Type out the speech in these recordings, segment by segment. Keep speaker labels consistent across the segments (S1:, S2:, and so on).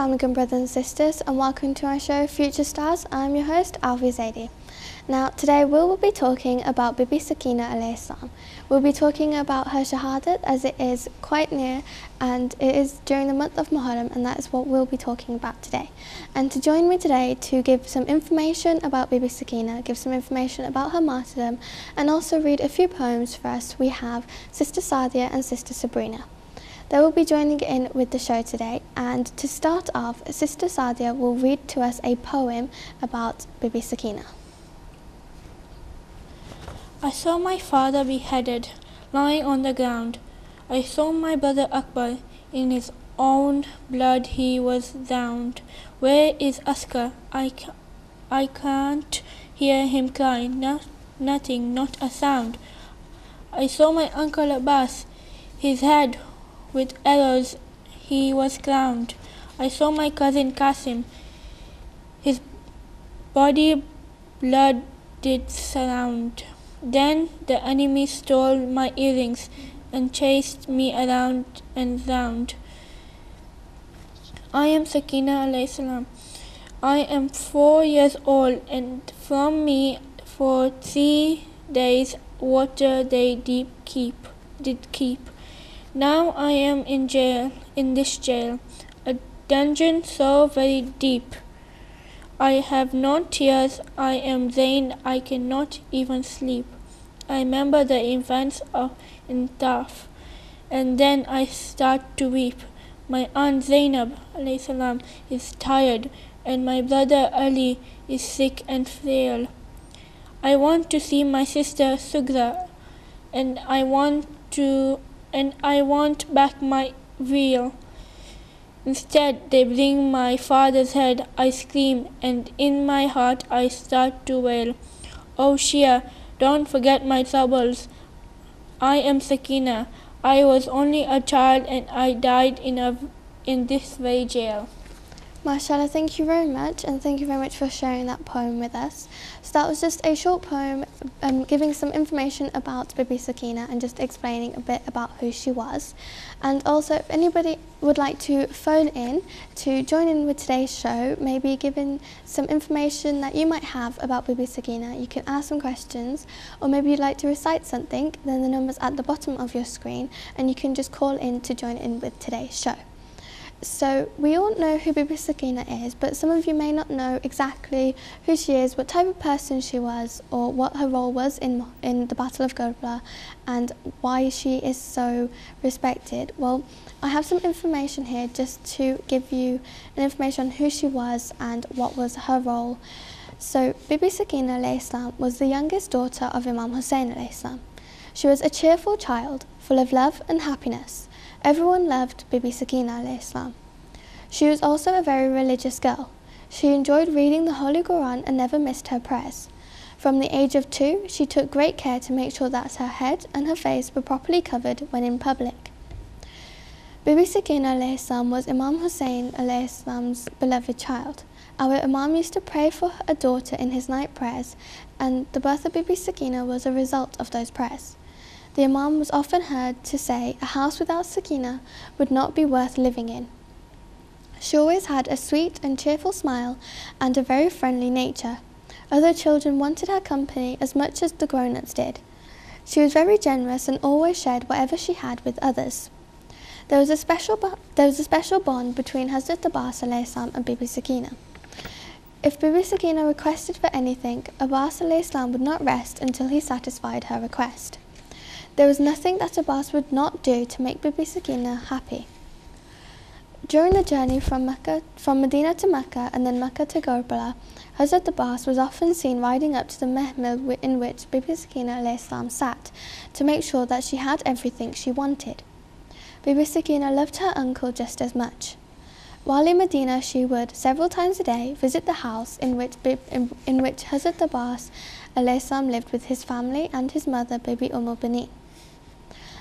S1: Assalamualaikum brothers and sisters, and welcome to our show Future Stars. I'm your host Alvia Zaidi. Now today we will be talking about Bibi Sakina alayhi salam. We'll be talking about her shahadat as it is quite near and it is during the month of Muharaam, and that is what we'll be talking about today. And to join me today to give some information about Bibi Sakina, give some information about her martyrdom, and also read a few poems for us, we have Sister Sadia and Sister Sabrina. They will be joining in with the show today, and to start off, Sister Sadia will read to us a poem about Bibi Sakina.
S2: I saw my father beheaded, lying on the ground. I saw my brother Akbar, in his own blood he was drowned. Where is Askar? I can't hear him cry, nothing, not a sound. I saw my uncle Abbas, his head with arrows he was crowned. I saw my cousin Qasim, his body blood did surround. Then the enemy stole my earrings and chased me around and round. I am Sakina alayhi salam. I am 4 years old, and from me for 3 days water they did keep. Now I am in jail, in this jail, a dungeon so very deep. I have no tears, I am Zain, I cannot even sleep. I remember the events in Taf, and then I start to weep. My aunt Zainab alayhi salam is tired, and my brother Ali is sick and frail. I want to see my sister Sugra, and I want back my wheel. Instead, they bring my father's head. I scream, and in my heart I start to wail. Oh Shia, don't forget my troubles. I am Sakina. I was only a child, and I died in this very jail.
S1: MashaAllah, thank you very much, and thank you very much for sharing that poem with us. So that was just a short poem giving some information about Bibi Sakina and just explaining a bit about who she was. And also, if anybody would like to phone in to join in with today's show, maybe giving some information that you might have about Bibi Sakina, you can ask some questions, or maybe you'd like to recite something, then the number's at the bottom of your screen, and you can just call in to join in with today's show. So we all know who Bibi Sakina is, but some of you may not know exactly who she is, what type of person she was, or what her role was in the Battle of Karbala, and why she is so respected. Well, I have some information here just to give you an information on who she was and what was her role. So Bibi Sakina alayhi salam was the youngest daughter of Imam Hussain alayhi salam. She was a cheerful child, full of love and happiness. Everyone loved Bibi Sakina alayhi salam. She was also a very religious girl. She enjoyed reading the Holy Quran and never missed her prayers. From the age of 2, she took great care to make sure that her head and her face were properly covered when in public. Bibi Sakina alayhi salam was Imam Hussain alayhi salam's beloved child. Our Imam used to pray for a daughter in his night prayers, and the birth of Bibi Sakina was a result of those prayers. The Imam was often heard to say a house without Sakina would not be worth living in. She always had a sweet and cheerful smile and a very friendly nature. Other children wanted her company as much as the grown-ups did. She was very generous and always shared whatever she had with others. There was a special bond between Hazrat Abbas alayhi salam and Bibi Sakina. If Bibi Sakina requested for anything, Abbas alayhi salam would not rest until he satisfied her request. There was nothing that Abbas would not do to make Bibi Sakina happy. During the journey from Medina to Mecca and then Mecca to Karbala, Hazrat Abbas was often seen riding up to the mehmil in which Bibi Sakina alayhi salam sat to make sure that she had everything she wanted. Bibi Sakina loved her uncle just as much. While in Medina, she would, several times a day, visit the house in which Hazrat Abbas alayhi salam lived with his family and his mother, Bibi Bani.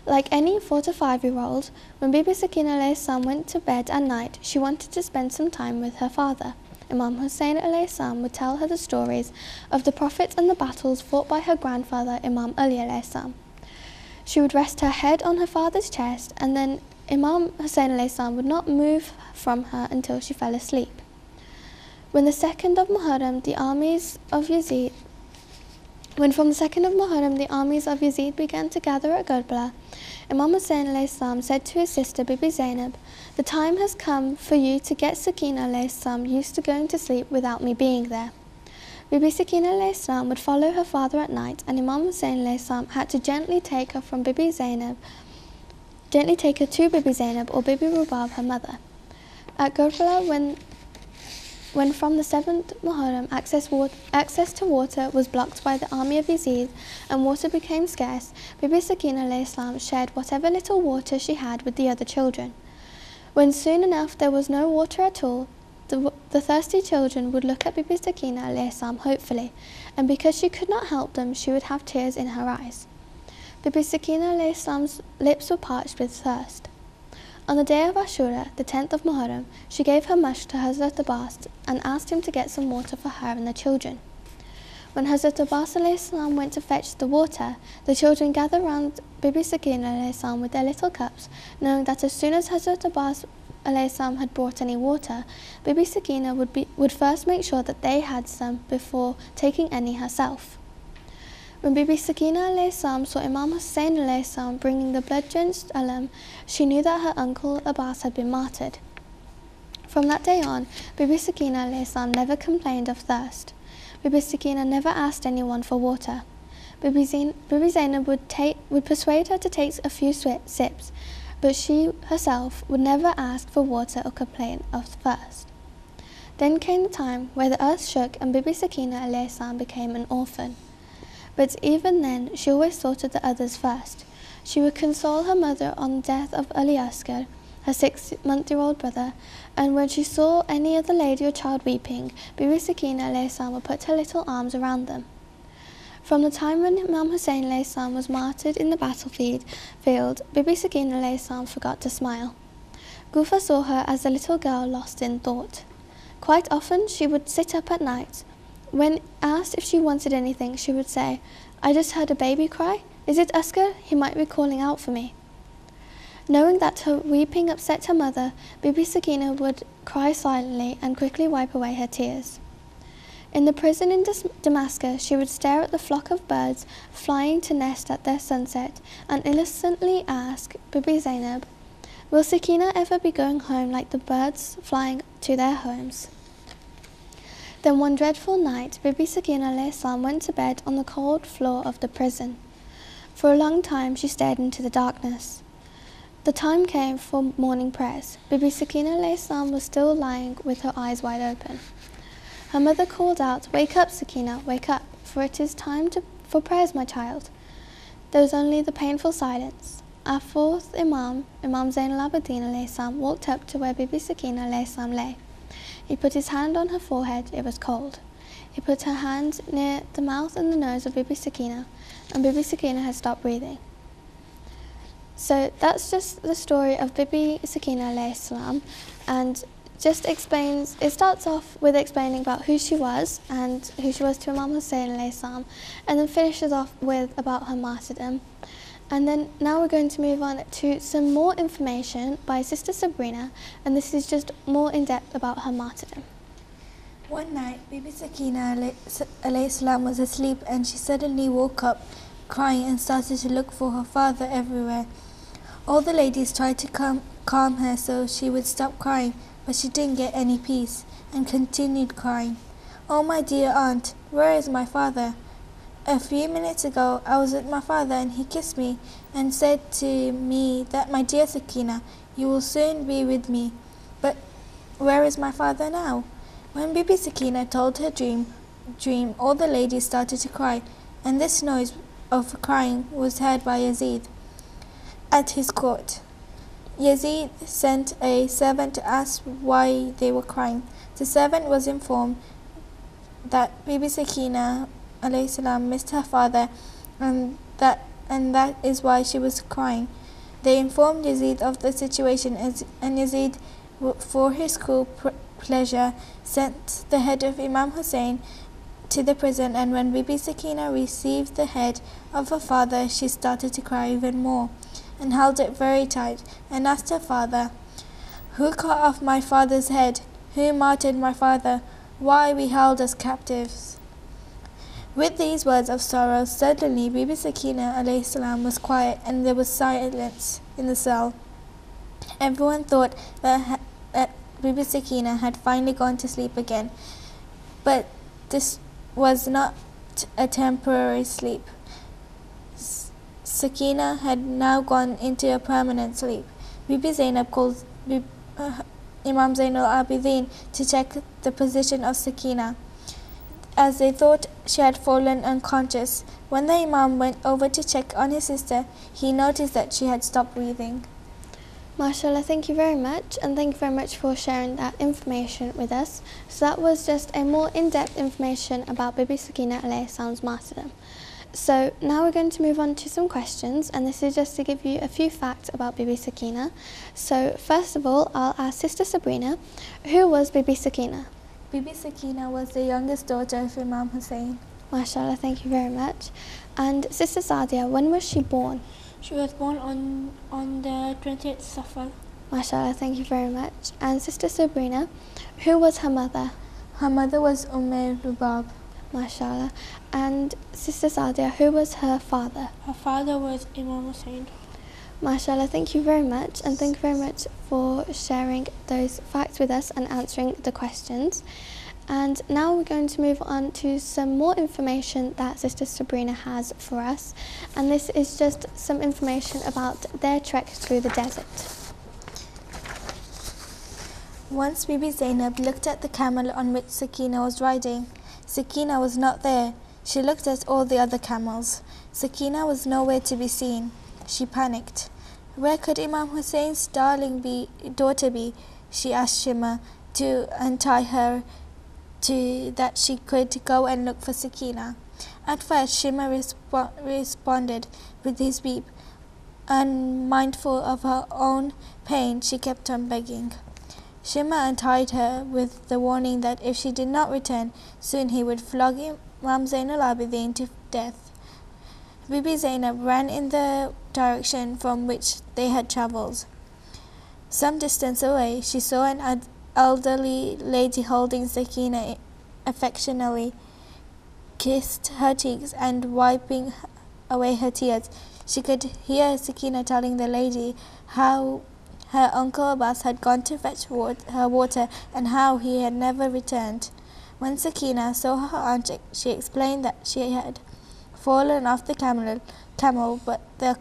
S1: Like any 4 to 5-year-old, when Bibi Sakina alayhi salam went to bed at night, she wanted to spend some time with her father. Imam Hussain alayhi salam would tell her the stories of the Prophet and the battles fought by her grandfather, Imam Ali alayhi salam. She would rest her head on her father's chest, and then Imam Hussein alayhi salam would not move from her until she fell asleep. When from the 2nd of Muharaam, the armies of Yazid began to gather at Karbala, Imam Hussein alayhi salam said to his sister Bibi Zainab, "The time has come for you to get Sakina alayhi salam used to going to sleep without me being there." Bibi Sakina alayhi salam would follow her father at night, and Imam Hussein alayhi salam had to gently take her to Bibi Zainab or Bibi Rubab, her mother. At Karbala, when from the 7th Muharaam access to water was blocked by the army of Yazid and water became scarce, Bibi Sakina alayhi salam shared whatever little water she had with the other children. When soon enough there was no water at all, the thirsty children would look at Bibi Sakina alayhi salam hopefully, and because she could not help them, she would have tears in her eyes. Bibi Sakina alayhi salam's lips were parched with thirst. On the day of Ashura, the 10th of Muharaam, she gave her mush to Hazrat Abbas and asked him to get some water for her and the children. When Hazrat Abbas alayhi salam went to fetch the water, the children gathered round Bibi Sakina alayhi salam with their little cups, knowing that as soon as Hazrat Abbas alayhi salam had brought any water, Bibi Sakina would first make sure that they had some before taking any herself. When Bibi Sakina alayhi salam saw Imam Hussein alayhi salam bringing the blood-drenched alam, she knew that her uncle Abbas had been martyred. From that day on, Bibi Sakina alayhi salam never complained of thirst. Bibi Sakina never asked anyone for water. Bibi Zainab would persuade her to take a few sips, but she herself would never ask for water or complain of thirst. Then came the time where the earth shook and Bibi Sakina alayhi salam became an orphan. But even then, she always thought of the others first. She would console her mother on the death of Ali Asghar, her 6-month-old brother, and when she saw any other lady or child weeping, Bibi Sakina alayhi salam would put her little arms around them. From the time when Imam Hussein alayhi salam was martyred in the battlefield, Bibi Sakina alayhi salam forgot to smile. Gufa saw her as a little girl lost in thought. Quite often she would sit up at night. When asked if she wanted anything, she would say, "I just heard a baby cry. Is it Asghar? He might be calling out for me." Knowing that her weeping upset her mother, Bibi Sakina would cry silently and quickly wipe away her tears. In the prison in Damascus, she would stare at the flock of birds flying to nest at their sunset and innocently ask Bibi Zainab, "Will Sakina ever be going home like the birds flying to their homes?" Then one dreadful night, Bibi Sakina alayhi salam went to bed on the cold floor of the prison. For a long time she stared into the darkness. The time came for morning prayers. Bibi Sakina alayhi salam was still lying with her eyes wide open. Her mother called out, "Wake up, Sakina, wake up, for it is time for prayers, my child." There was only the painful silence. Our fourth Imam Zain al-Abidin alayhi salam, walked up to where Bibi Sakina alayhi salam lay. He put his hand on her forehead. It was cold. He put her hand near the mouth and the nose of Bibi Sakina, and Bibi Sakina had stopped breathing. So that's just the story of Bibi Sakina alayhi salam, and it starts off with explaining about who she was and who she was to Imam Hussein alayhi salam, and then finishes off with about her martyrdom. And then now we're going to move on to some more information by Sister Sabrina, and this is just more in depth about her martyrdom.
S3: One night, Bibi Sakina alayhi salam was asleep and she suddenly woke up crying and started to look for her father everywhere. All the ladies tried to calm her so she would stop crying, but she didn't get any peace and continued crying. "Oh, my dear aunt, where is my father? A few minutes ago, I was with my father and he kissed me and said to me that, 'My dear Sakina, you will soon be with me.' But where is my father now?" When Bibi Sakina told her dream, all the ladies started to cry, and this noise of crying was heard by Yazid at his court. Yazid sent a servant to ask why they were crying. The servant was informed that Bibi Sakina alayhi salam missed her father, and that is why she was crying. They informed Yazid of the situation, and Yazid, for his cruel pleasure, sent the head of Imam Hussein to the prison, and when Bibi Sakina received the head of her father, she started to cry even more. and held it very tight, and asked her father, "Who cut off my father's head? Who martyred my father? Why are we held as captives?" With these words of sorrow, suddenly Bibi Sakina alayhi salam was quiet, and there was silence in the cell. Everyone thought that Bibi Sakina had finally gone to sleep again, but this was not a temporary sleep. Sakina had now gone into a permanent sleep. Bibi Zainab called Imam Zainul Abidin to check the position of Sakina, as they thought she had fallen unconscious. When the Imam went over to check on his sister, he noticed that she had stopped breathing.
S1: MashaAllah, thank you very much, and thank you very much for sharing that information with us. So that was just a more in-depth information about Bibi Sakina alayhi salam's martyrdom. So now we're going to move on to some questions, and this is just to give you a few facts about Bibi Sakina. So first of all, I'll ask Sister Sabrina, who was Bibi Sakina?
S3: Bibi Sakina was the youngest daughter of Imam Hussein.
S1: MashaAllah, thank you very much. And Sister Sadia, when was she born?
S2: She was born on the 20th Safar.
S1: MashaAllah, thank you very much. And Sister Sabrina, who was her mother?
S3: Her mother was Rubab.
S1: MashaAllah. And Sister Sadia, who was her father?
S2: Her father was Imam Hussein.
S1: MashaAllah, thank you very much, and thank you very much for sharing those facts with us and answering the questions. And now we're going to move on to some more information that Sister Sabrina has for us, and this is just some information about their trek through the desert.
S3: Once Bibi Zainab looked at the camel on which Sakina was riding. Sakina was not there. She looked at all the other camels. Sakina was nowhere to be seen. She panicked. Where could Imam Hussein's daughter be? She asked Shimmer to untie her that she could go and look for Sakina. At first, Shimmer responded with his beep. Unmindful of her own pain, she kept on begging. Shimmer untied her with the warning that if she did not return, soon he would flog Imam Zainul Abidin to death. Bibi Zainab ran in the direction from which they had travelled. Some distance away, she saw an elderly lady holding Sakina affectionately, kissed her cheeks and wiping away her tears. She could hear Sakina telling the lady how her uncle Abbas had gone to fetch her water and how he had never returned. When Sakina saw her aunt, she explained that she had fallen off the camel, but the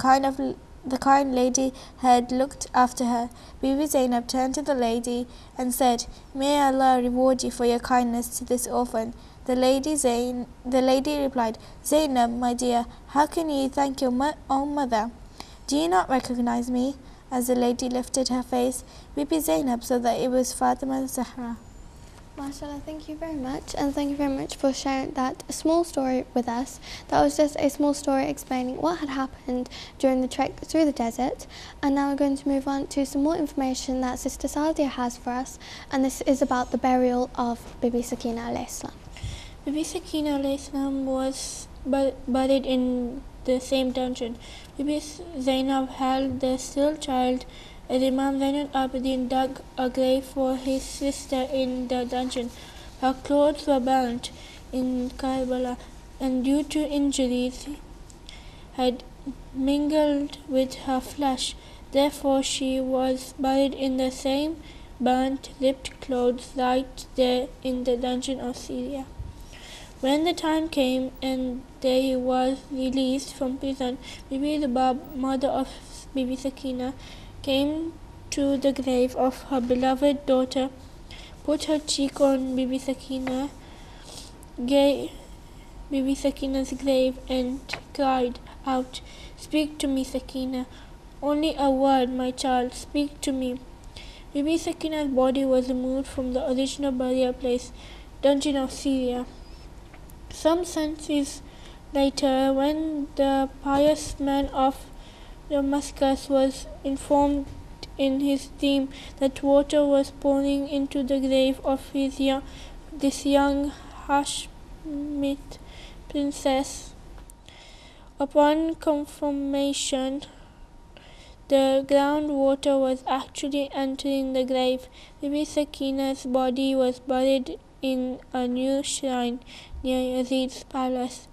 S3: kind lady had looked after her. Bibi Zainab turned to the lady and said, "May Allah reward you for your kindness to this orphan." The lady replied, "Zainab, my dear, how can you thank your own mother? Do you not recognize me?" As the lady lifted her face, Bibi Zainab saw that it was Fatima Zahra.
S1: MashaAllah, thank you very much, and thank you very much for sharing that small story with us. That was just a small story explaining what had happened during the trek through the desert. And now we're going to move on to some more information that Sister Sadia has for us, and this is about the burial of Bibi Sakina alayhi salam.
S2: Bibi Sakina alayhi salam was buried in the same dungeon. Bibi Zainab held the still child as Imam Zainul Abidin dug a grave for his sister in the dungeon. Her clothes were burnt in Karbala, and due to injuries had mingled with her flesh. Therefore she was buried in the same burnt, ripped clothes right there in the dungeon of Syria. When the time came and they was released from prison, Bibi Rubab, mother of Bibi Sakina, came to the grave of her beloved daughter, put her cheek on Bibi Sakina's grave and cried out, "Speak to me, Sakina. Only a word, my child, speak to me." Bibi Sakina's body was removed from the original burial place, dungeon of Syria. Some centuries later, when the pious man of Damascus was informed in his dream that water was pouring into the grave of this young Hashemite princess, upon confirmation the groundwater was actually entering the grave. Bibi Sakina's body was buried in a new shrine near Yazid's palace,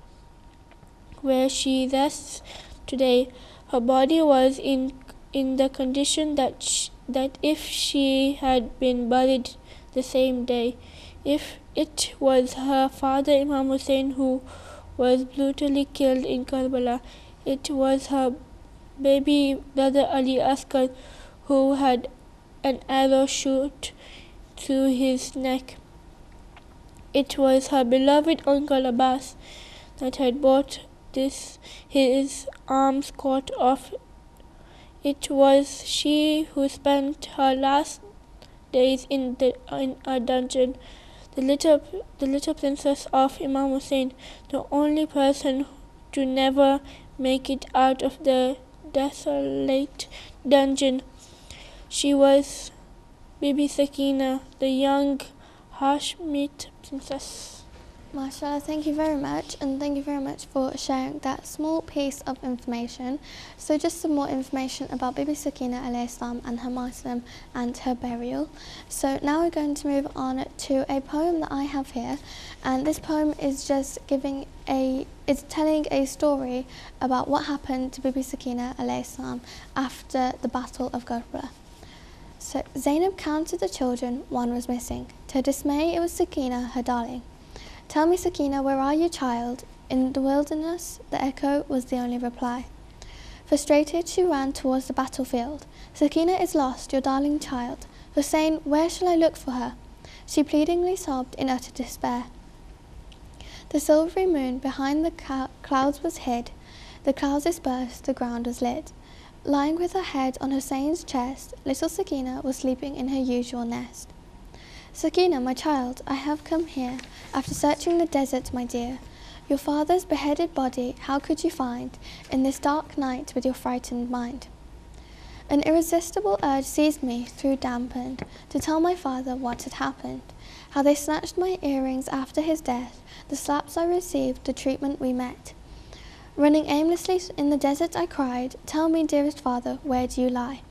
S2: where she rests today. Her body was in the condition that if she had been buried the same day, if it was her father Imam Hussein who was brutally killed in Karbala, it was her baby brother Ali Asghar who had an arrow shoot through his neck. It was her beloved uncle Abbas that had brought his arms cut off. It was she who spent her last days in a dungeon, the little princess of Imam Hussein, the only person to never make it out of the desolate dungeon. She was Bibi Sakina, the young Hashemite princess.
S1: MashaAllah, thank you very much, and thank you very much for sharing that small piece of information. So just some more information about Bibi Sakina alayhi salam and her martyrdom and her burial. So now we're going to move on to a poem that I have here, and this poem is just it's telling a story about what happened to Bibi Sakina alayhi salam after the Battle of Karbala. So Zainab counted the children, one was missing. To her dismay, it was Sakina, her darling. Tell me, Sakina, where are you, child? In the wilderness, the echo was the only reply. Frustrated, she ran towards the battlefield. Sakina is lost, your darling child. Hussein, where shall I look for her? She pleadingly sobbed in utter despair. The silvery moon behind the clouds was hid. The clouds dispersed, the ground was lit. Lying with her head on Hussein's chest, little Sakina was sleeping in her usual nest. Sakina, my child, I have come here, after searching the desert, my dear. Your father's beheaded body, how could you find, in this dark night with your frightened mind? An irresistible urge seized me, through dampened, to tell my father what had happened, how they snatched my earrings after his death, the slaps I received, the treatment we met. Running aimlessly in the desert, I cried, tell me, dearest father, where do you lie?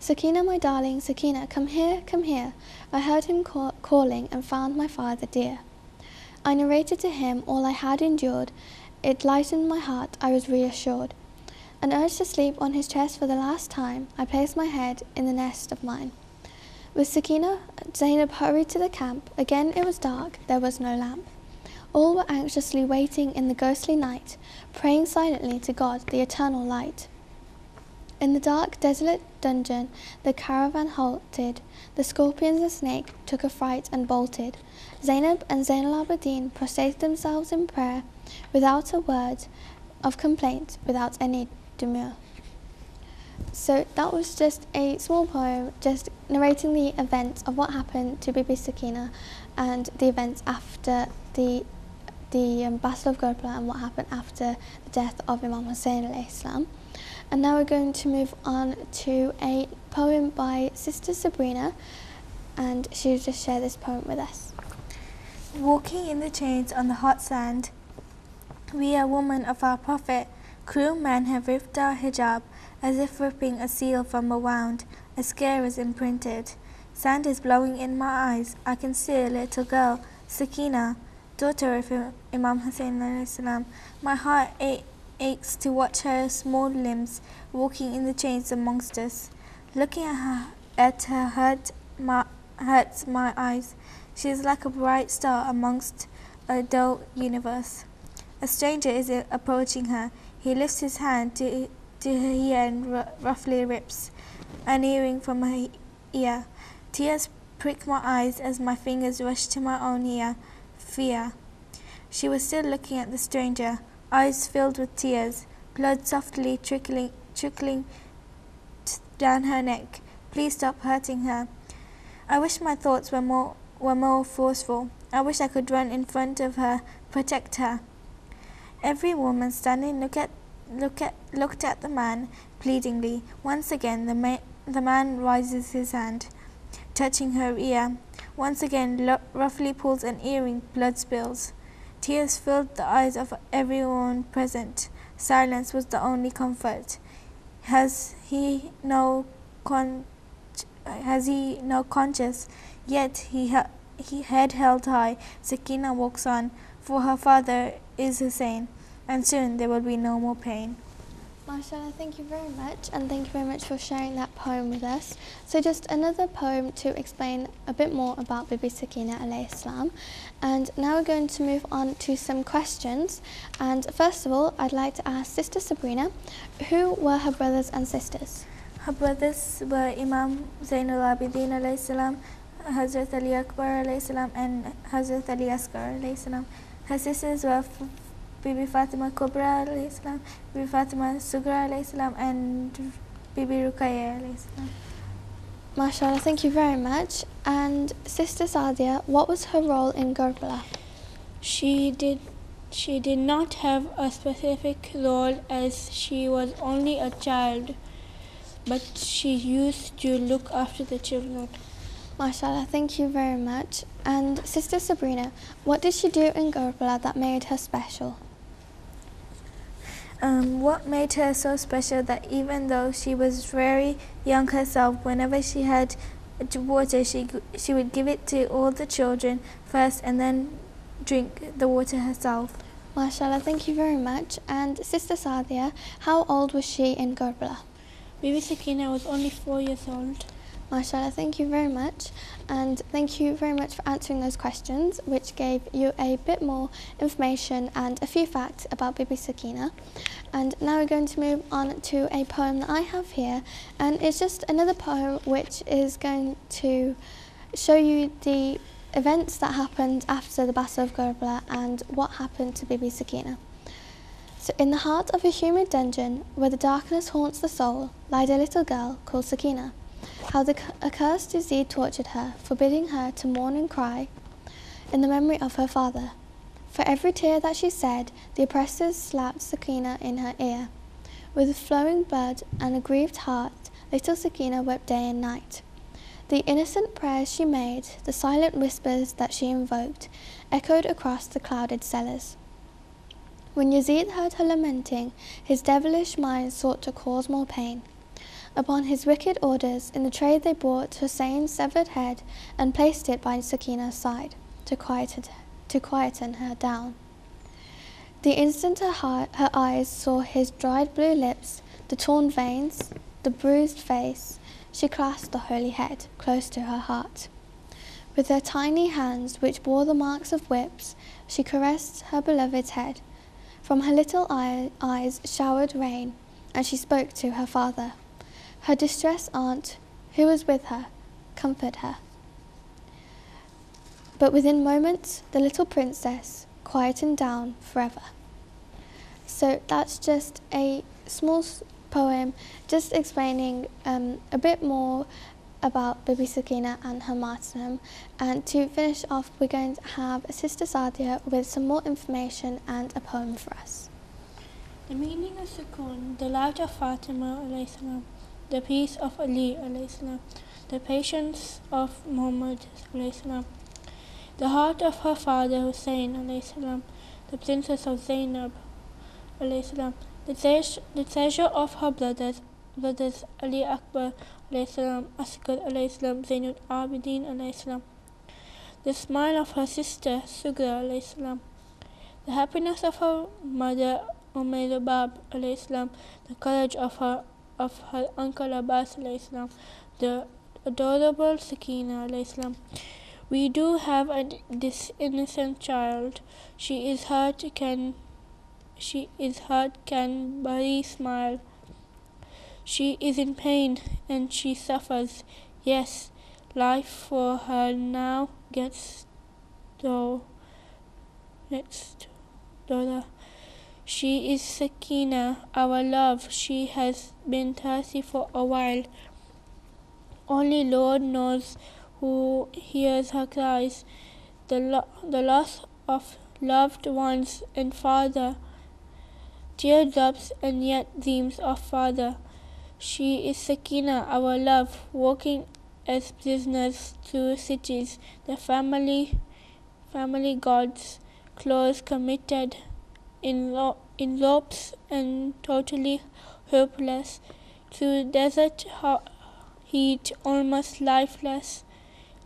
S1: Sakina, my darling, Sakina, come here, come here. I heard him calling and found my father dear. I narrated to him all I had endured. It lightened my heart, I was reassured. An urge to sleep on his chest for the last time, I placed my head in the nest of mine. With Sakina, Zainab hurried to the camp. Again it was dark, there was no lamp. All were anxiously waiting in the ghostly night, praying silently to God, the eternal light. In the dark, desolate dungeon, the caravan halted. The scorpions and snake took a fright and bolted. Zainab and Zainal Abidin prostrated themselves in prayer, without a word of complaint, without any demur. So that was just a small poem, just narrating the events of what happened to Bibi Sakina and the events after the Battle of Karbala and what happened after the death of Imam Hussein alayhi salam. And now we're going to move on to a poem by Sister Sabrina, and she'll just share this poem with us.
S3: Walking in the chains on the hot sand, we are women of our prophet. Cruel men have ripped our hijab, as if ripping a seal from a wound. A scare is imprinted. Sand is blowing in my eyes. I can see a little girl, Sakina, daughter of Imam Hussein alayhi salam. My heart aches to watch her small limbs walking in the chains amongst us. Looking at her hurts my eyes. She is like a bright star amongst a dull universe. A stranger is approaching her. He lifts his hand to her ear and roughly rips an earring from her ear. Tears prick my eyes as my fingers rush to my own ear. Fear. She was still looking at the stranger, eyes filled with tears, blood softly trickling down her neck. Please stop hurting her. I wish my thoughts were more forceful. I wish I could run in front of her, protect her. Every woman standing looked at the man pleadingly. Once again the man raises his hand, touching her ear. Once again roughly pulls an earring, blood spills. Tears filled the eyes of everyone present. Silence was the only comfort. Has he no conscience? Yet he head held high. Sakina walks on, for her father is Hussein, and soon there will be no more pain.
S1: MashaAllah, thank you very much, and thank you very much for sharing that poem with us. So just another poem to explain a bit more about Bibi Sakina alayhi salam. And now we're going to move on to some questions. And first of all, I'd like to ask Sister Sabrina, who were her brothers and sisters?
S3: Her brothers were Imam Zainul Abidin alayhi salam, Hazrat Ali Akbar alayhi salam, and Hazrat Ali Asghar alayhi salam. Her sisters were Bibi Fatima Kubra alayhi salam, Bibi Fatima Sugra alayhi salam, and Bibi Ruqayya alayhi salam.
S1: MashaAllah, thank you very much. And Sister Sadia, what was her role in Karbala?
S2: She did not have a specific role as she was only a child, but she used to look after the children.
S1: MashaAllah, thank you very much. And Sister Sabrina, what did she do in Karbala that made her special?
S3: What made her so special that even though she was very young herself, whenever she had water, she would give it to all the children first and then drink the water herself.
S1: MashaAllah, thank you very much. And Sister Sadia, how old was she in Karbala?
S2: Bibi Sakina was only 4 years old.
S1: MashaAllah, thank you very much. And thank you very much for answering those questions, which gave you a bit more information and a few facts about Bibi Sakina. And now we're going to move on to a poem that I have here. And it's just another poem which is going to show you the events that happened after the Battle of Karbala and what happened to Bibi Sakina. So in the heart of a humid dungeon, where the darkness haunts the soul, lied a little girl called Sakina. How the accursed Zaidi tortured her, forbidding her to mourn and cry in the memory of her father. For every tear that she shed, the oppressors slapped Sakina in her ear. With flowing blood and a grieved heart, little Sakina wept day and night. The innocent prayers she made, the silent whispers that she invoked, echoed across the clouded cellars. When Yazid heard her lamenting, his devilish mind sought to cause more pain. Upon his wicked orders, in the tray they brought Hussein's severed head and placed it by Sakina's side to quieten her down. The instant her eyes saw his dried blue lips, the torn veins, the bruised face, she clasped the holy head close to her heart. With her tiny hands, which bore the marks of whips, she caressed her beloved's head. From her little eyes showered rain, and she spoke to her father. Her distressed aunt, who was with her, comforted her. But within moments, the little princess quietened down forever. So that's just a small poem, just explaining a bit more about Bibi Sakina and her martyrdom. And to finish off, we're going to have Sister Sadia with some more information and a poem for us.
S2: The meaning of Sukoon, the light of Fatima alayhi salam, the peace of Ali alayhi salam, the patience of Muhammad alayhi salam, the heart of her father Hussein alayhi salam, the princess of Zainab alayhi salam, the treasure of her brothers Ali Akbar alayhi salam, Asghar alayhi salam, Zainul Abidin alayhi salam, the smile of her sister Sugra alayhi salam, the happiness of her mother Bab alayhi salam, the courage of her uncle Abbas alayhi salam, the adorable Sakina alayhi salam. We do have this innocent child. She is hurt, can Bari smile. She is in pain and she suffers. Yes, life for her now gets duller. She is Sakina, our love. She has been thirsty for a while. Only Lord knows who hears her cries. The loss of loved ones and father, teardrops and yet dreams of father. She is Sakina, our love, walking as prisoners through cities. The family gods, close committed in ropes and totally hopeless. through desert heat, almost lifeless.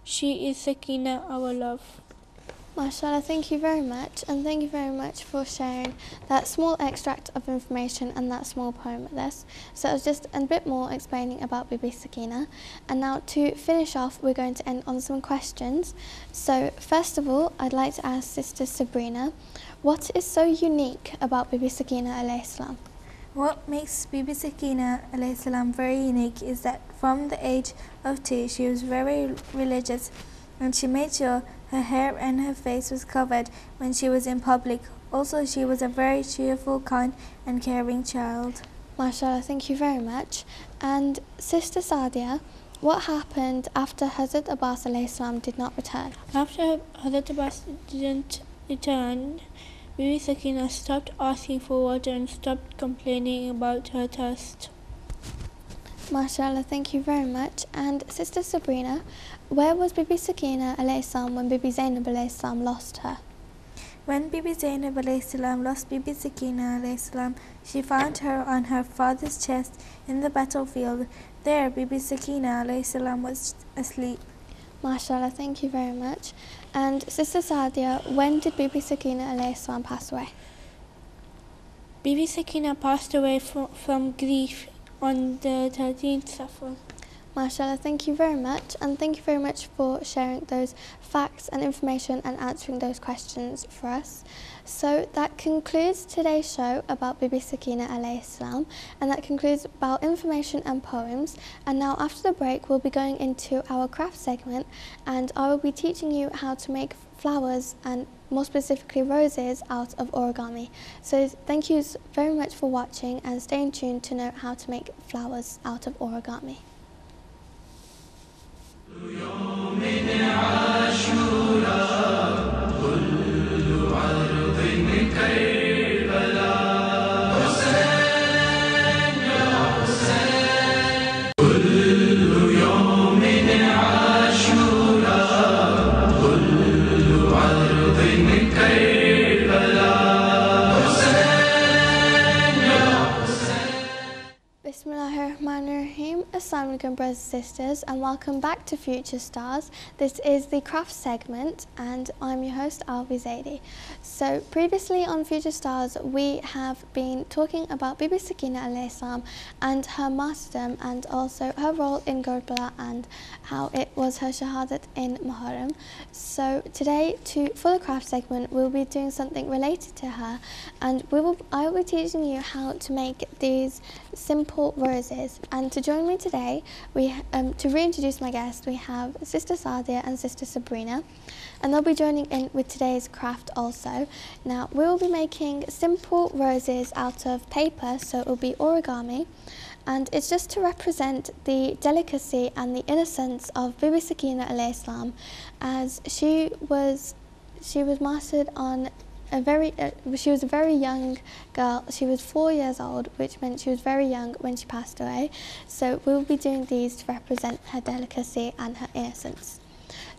S2: She is Sakina, our love.
S1: MashaAllah, thank you very much, and thank you very much for sharing that small extract of information and that small poem with us. So it was just a bit more explaining about Bibi Sakina. And now to finish off, we're going to end on some questions. So first of all, I'd like to ask Sister Sabrina, what is so unique about Bibi Sakina alayhi salam?
S3: What makes Bibi Sakina alayhi salam very unique is that from the age of 2, she was very religious, and she made sure her hair and her face was covered when she was in public. Also, she was a very cheerful, kind and caring child.
S1: MashaAllah, thank you very much. And Sister Sadia, what happened after Hazrat Abbas alayhi salam did not return?
S2: After Hazrat Abbas didn't return, Bibi Sakina stopped asking for water and stopped complaining about her thirst.
S1: MashaAllah, thank you very much. And Sister Sabrina, where was Bibi Sakina alayhi salam when Bibi Zainab alayhi salam lost her?
S3: When Bibi Zainab alayhi salam lost Bibi Sakina alayhi salam, she found her on her father's chest in the battlefield. There, Bibi Sakina alayhi salam was asleep.
S1: MashaAllah, thank you very much. And Sister Sadia, when did Bibi Sakina alayhi salam pass away?
S2: Bibi Sakina passed away from grief on the 13th Safar.
S1: MashaAllah, thank you very much, and thank you very much for sharing those facts and information and answering those questions for us. So that concludes today's show about Bibi Sakina alayhi salam, and that concludes about information and poems. And now after the break, we'll be going into our craft segment, and I will be teaching you how to make flowers and more specifically roses out of origami. So thank you very much for watching, and stay tuned to know how to make flowers out of origami. Bismillahirrahmanirrahim. Assalamu alaikum, brothers and sisters, and welcome back to Future Stars. This is the craft segment, and I'm your host, Alvia Zaidi. So previously on Future Stars, we have been talking about Bibi Sakina alayhi salam and her martyrdom, and also her role in Karbala and how it was her shahadat in Muharaam. So today, for the craft segment, we'll be doing something related to her, and I will be teaching you how to make these simple roses. And to join me today, to reintroduce my guests, we have Sister Sadia and Sister Sabrina, and they'll be joining in with today's craft also. Now, we will be making simple roses out of paper, so it will be origami, and it's just to represent the delicacy and the innocence of Bibi Sakina alayhi salam, as she was martyred on she was a very young girl. She was 4 years old, which meant she was very young when she passed away. So we'll be doing these to represent her delicacy and her innocence.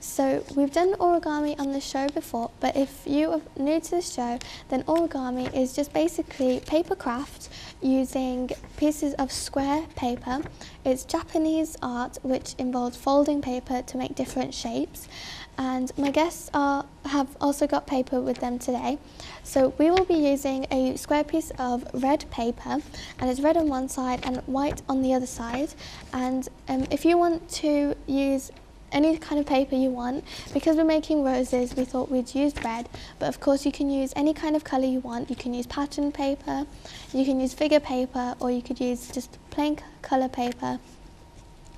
S1: So we've done origami on the show before, but if you are new to the show, then origami is just basically paper craft using pieces of square paper. It's Japanese art which involves folding paper to make different shapes. And my guests have also got paper with them today. So we will be using a square piece of red paper, and it's red on one side and white on the other side. And if you want to use any kind of paper you want, because we're making roses, we thought we'd use red, but of course you can use any kind of colour you want. You can use pattern paper, you can use figure paper, or you could use just plain colour paper,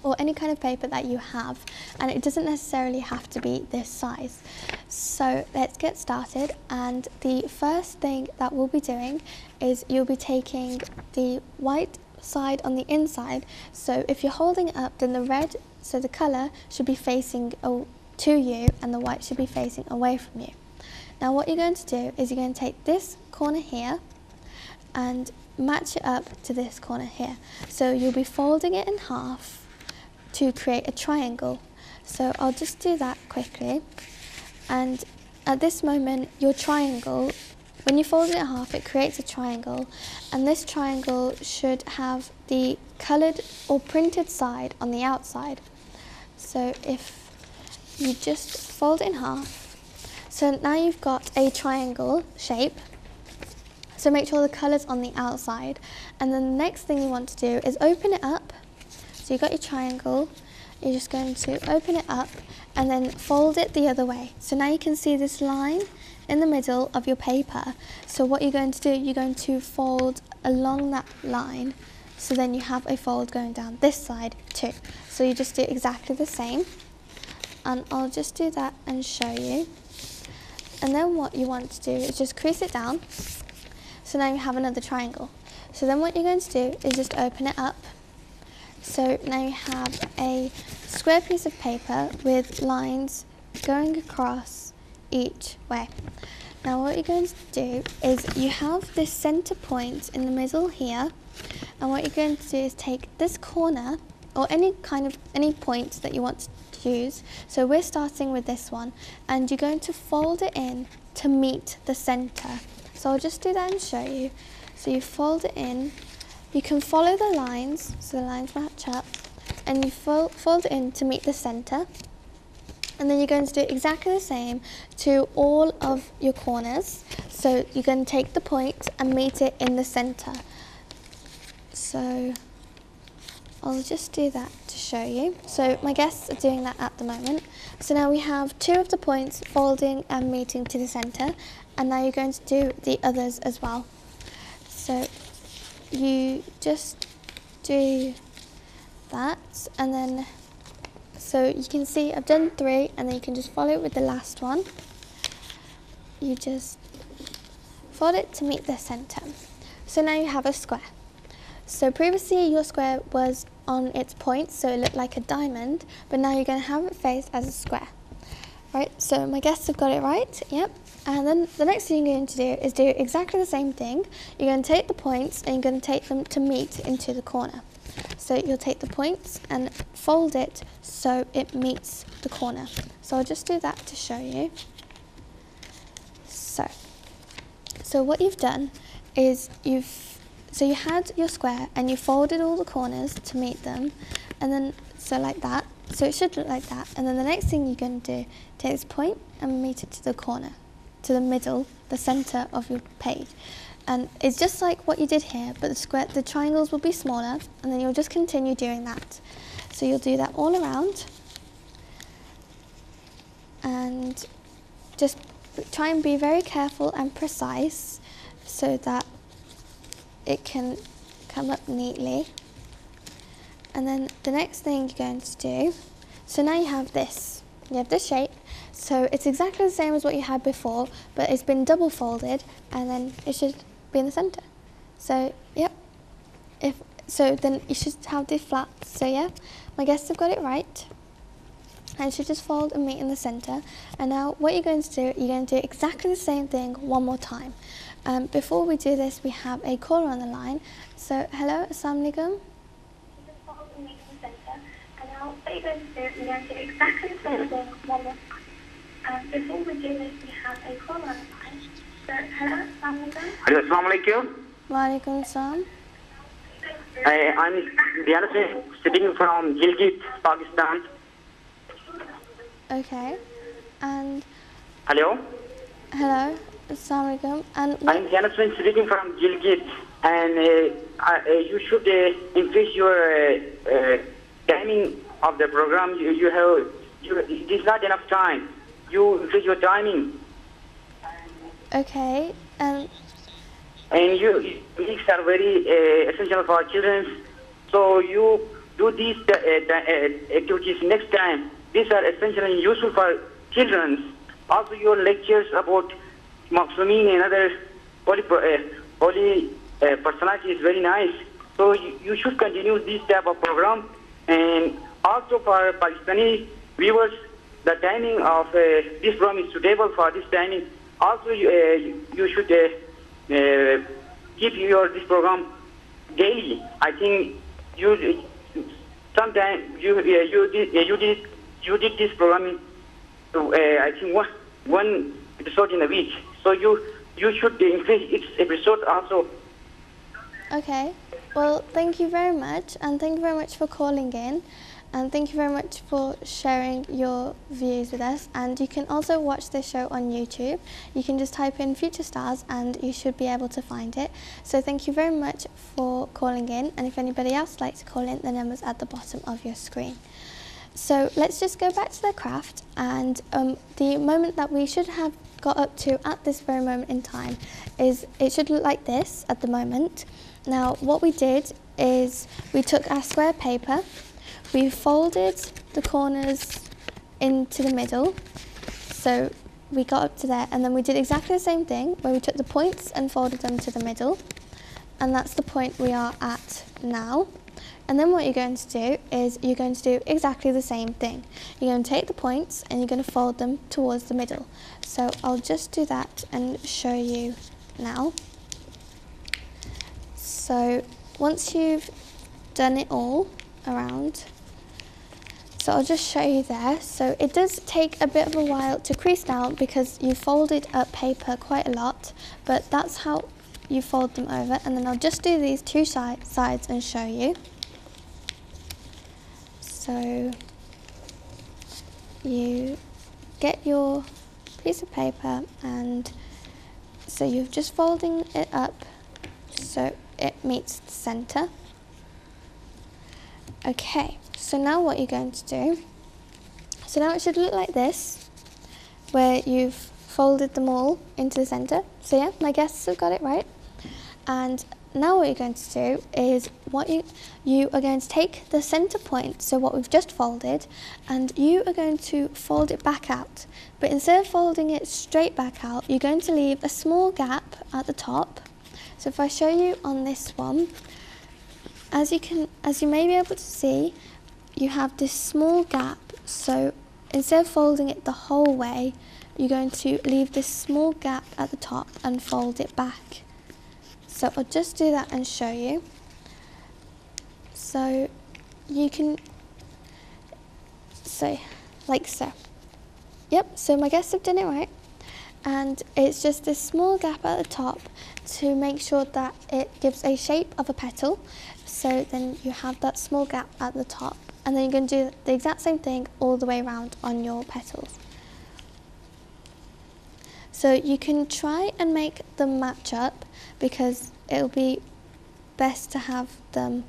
S1: or any kind of paper that you have, and it doesn't necessarily have to be this size. So let's get started, and the first thing that we'll be doing is you'll be taking the white side on the inside. So if you're holding it up, then the red, so the colour should be facing to you, and the white should be facing away from you. Now what you're going to do is you're going to take this corner here and match it up to this corner here. So you'll be folding it in half to create a triangle. So I'll just do that quickly, and at this moment your triangle when you fold it in half, it creates a triangle, and this triangle should have the coloured or printed side on the outside. So if you just fold it in half, so now you've got a triangle shape. So make sure the colour's on the outside, and then the next thing you want to do is open it up. So you've got your triangle, you're just going to open it up and then fold it the other way. So now you can see this line in the middle of your paper. So what you're going to do, you're going to fold along that line, so then you have a fold going down this side too. So you just do exactly the same, and I'll just do that and show you. And then what you want to do is just crease it down. So now you have another triangle. So then what you're going to do is just open it up. So now you have a square piece of paper with lines going across each way. Now what you're going to do is you have this center point in the middle here, and what you're going to do is take this corner, or any point that you want to use. So we're starting with this one, and you're going to fold it in to meet the center. So I'll just do that and show you. So you fold it in, you can follow the lines, so the lines match up, and you fold it in to meet the center. And then you're going to do exactly the same to all of your corners. So you're going to take the point and meet it in the center. So I'll just do that to show you. So my guests are doing that at the moment. So now we have 2 of the points folding and meeting to the center, and now you're going to do the others as well. So you just do that, and then so you can see I've done 3, and then you can just follow it with the last one. You just fold it to meet the center. So now you have a square. So previously your square was on its points, so it looked like a diamond, but now you're going to have it faced as a square. Right, so my guests have got it right, yep. And then the next thing you're going to do is do exactly the same thing. You're going to take the points and you're going to take them to meet into the corner. So you'll take the points and fold it so it meets the corner. So I'll just do that to show you. So what you've done is you had your square and you folded all the corners to meet them, and then so like that. So it should look like that. And then the next thing you're going to do, take this point and meet it to the corner, to the middle, the center of your page. And it's just like what you did here, but the triangles will be smaller, and then you'll just continue doing that. So you'll do that all around, and just try and be very careful and precise so that it can come up neatly. And then the next thing you're going to do, so now you have this shape. So it's exactly the same as what you had before, but it's been double folded, and then it should be in the center. So yep, then you should have the flaps. So yeah, my guests have got it right, and you should just fold and meet in the center. And now what you're going to do, you're going to do exactly the same thing one more time. Before we do this, we have a caller on the line. So hello, assalamu alaikum. And now what you're going to do, you're going to do exactly the same thing one more time. Before we do this, we have a caller on the line. So hello, assalamu alaikum.
S4: Hello, assalamu alaikum.
S1: Wa alaikum salam.
S4: I'm Hidayat, sitting from Gilgit, Pakistan.
S1: Okay, and
S4: Hello.
S1: hello, assalamu alaikum. And
S4: I'm Hidayat, sitting from Gilgit, and you should increase your timing of the program. It is not enough time. You increase your timing.
S1: okay,
S4: And these are very essential for children. So you do these activities next time. These are essential and useful for children. Also, your lectures about Maksumeen and other poly personality is very nice. So you should continue this type of program. And also for Pakistani viewers, the timing of this program is suitable for this timing. Also, you should keep this program daily. I think you did this program. I think one episode in a week. So you you should increase its episode also.
S1: Okay, well, thank you very much, and thank you very much for calling in, and thank you very much for sharing your views with us. And you can also watch this show on YouTube. You can just type in Future Stars and you should be able to find it. So thank you very much for calling in, and if anybody else would like to call in, the number's at the bottom of your screen. So let's just go back to the craft, and the moment that we should have got up to at this very moment in time is, it should look like this at the moment. Now what we did is we took our square paper, we folded the corners into the middle, so we got up to there, and then we did exactly the same thing where we took the points and folded them to the middle, and that's the point we are at now. And then what you're going to do is you're going to do exactly the same thing. You're going to take the points and you're going to fold them towards the middle. So I'll just do that and show you now. So once you've done it all around, so I'll just show you there. So it does take a bit of a while to crease down because you folded up paper quite a lot, but that's how you fold them over. And then I'll just do these two sides and show you. So you get your piece of paper, and so you're just folding it up so it meets the center. Okay, so now what you're going to do, so now it should look like this, where you've folded them all into the center. So yeah, my guests have got it right. And now what you're going to do is you are going to take the center point, so what we've just folded, and you are going to fold it back out. But instead of folding it straight back out, you're going to leave a small gap at the top. So if I show you on this one, as you may be able to see, you have this small gap. So instead of folding it the whole way, you're going to leave this small gap at the top and fold it back. So I'll just do that and show you. So you can, so like so. Yep, so my guests have done it right. And it's just this small gap at the top to make sure that it gives a shape of a petal. So then you have that small gap at the top. And then you're going to do the exact same thing all the way around on your petals. So you can try and make them match up, because it'll be best to have them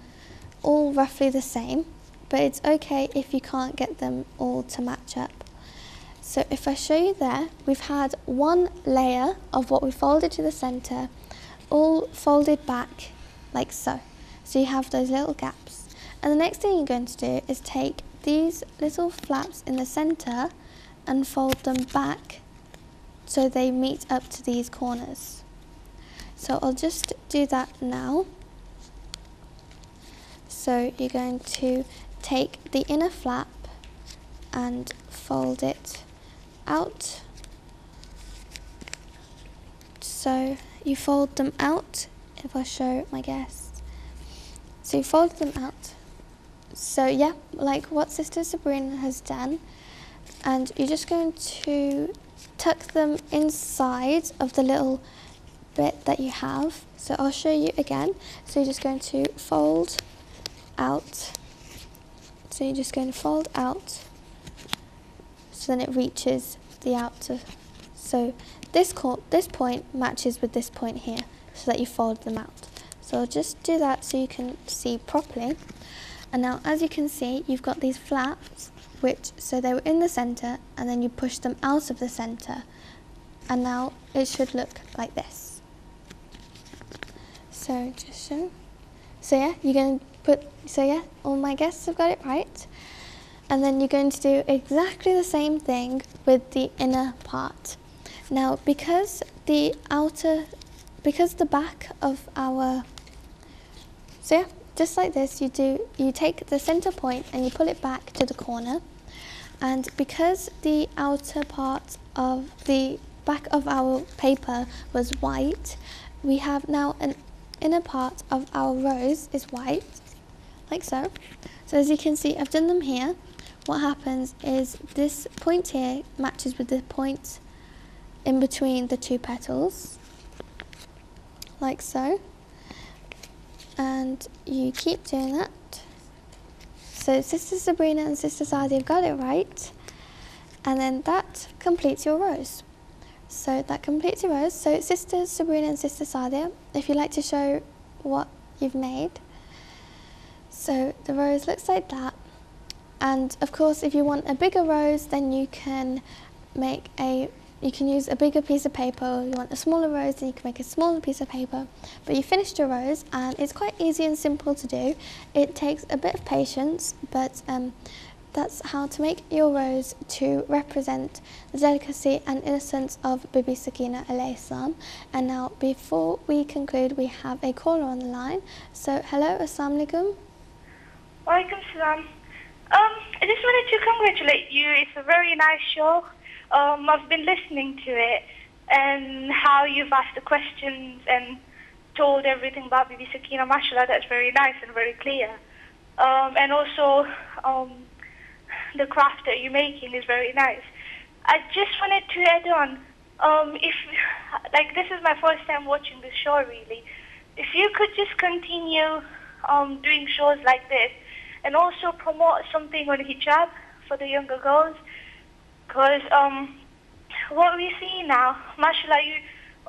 S1: all roughly the same, but it's okay if you can't get them all to match up. So if I show you there, we've had one layer of what we folded to the center, all folded back like so. So you have those little gaps. And the next thing you're going to do is take these little flaps in the center and fold them back so they meet up to these corners. So I'll just do that now. So you're going to take the inner flap and fold it out. So you fold them out, if I show my guests. So you fold them out. So yeah, like what Sister Sabrina has done. And you're just going to tuck them inside of the little bit that you have. So I'll show you again. So you're just going to fold out. So you're just going to fold out. So then it reaches the outer. So this point matches with this point here, so that you fold them out. So I'll just do that so you can see properly. And now, as you can see, you've got these flaps, so they were in the center, and then you push them out of the center. And now it should look like this. So just show. So yeah, you're going to put, so yeah, all my guests have got it right. And then you're going to do exactly the same thing with the inner part. Now, because the back of our, so yeah, just like this, you take the center point and you pull it back to the corner. And because the outer part of the back of our paper was white, we have now an inner part of our rose is white, like so. So as you can see, I've done them here. What happens is this point here matches with the point in between the two petals. like so, and you keep doing that. So Sister Sabrina and Sister Zaidi have got it right, and then that completes your rows. So that completes your rows. So Sister Sabrina and Sister Sadia, if you'd like to show what you've made. So the rose looks like that. And of course, if you want a bigger rose, then you can use a bigger piece of paper. If you want a smaller rose, then you can make a smaller piece of paper. But you finished your rose, and it's quite easy and simple to do. It takes a bit of patience, but that's how to make your rose to represent the delicacy and innocence of Bibi Sakina alayhi salam. And now, before we conclude, we have a caller on the line. So, hello, assalamu alaikum.
S5: Walaikum salam. I just wanted to congratulate you. It's a very nice show. I've been listening to it, and how you've asked the questions and told everything about Bibi Sakina. Mashallah, that's very nice and very clear. And also, the craft that you're making is very nice. I just wanted to add on, this is my first time watching this show really, if you could just continue doing shows like this, and also promote something on hijab for the younger girls, because what we see now, mashallah,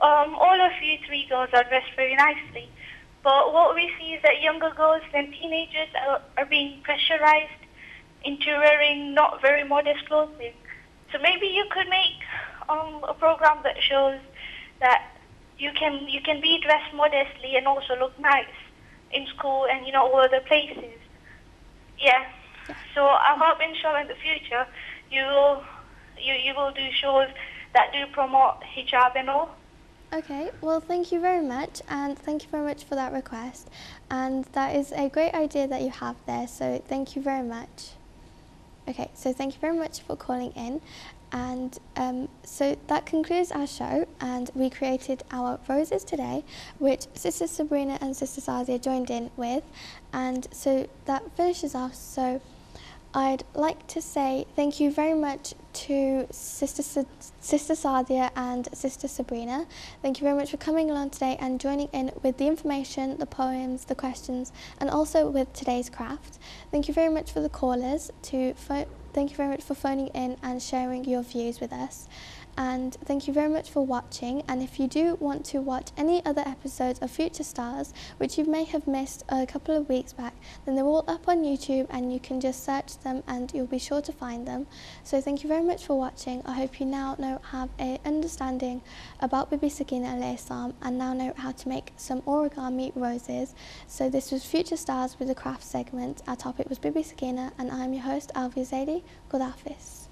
S5: all of you three girls are dressed very nicely, but what we see is that younger girls and teenagers are being pressurized into wearing not very modest clothing. So maybe you could make a program that shows that you can be dressed modestly and also look nice in school and all other places. Yeah. So I hope inshallah in the future you will do shows that do promote hijab and all.
S1: Okay, well, thank you very much, and thank you very much for that request. And that is a great idea that you have there, so thank you very much. Okay, so thank you very much for calling in, and so that concludes our show, and we created our roses today, which Sister Sabrina and Sister Sadia joined in with, and so that finishes off. So I'd like to say thank you very much to Sister Sadia and Sister Sabrina. Thank you very much for coming along today and joining in with the information, the poems, the questions, and also with today's craft. Thank you very much for the callers. Thank you very much for phoning in and sharing your views with us. And thank you very much for watching. And if you do want to watch any other episodes of Future Stars, which you may have missed a couple of weeks back, then they're all up on YouTube, and you can just search them and you'll be sure to find them. So thank you very much for watching. I hope you now have an understanding about Bibi Sakina alayhi salam, and now know how to make some origami roses. So this was Future Stars with the craft segment. Our topic was Bibi Sakina, and I'm your host Alvia Zaidi. Good Hafiz.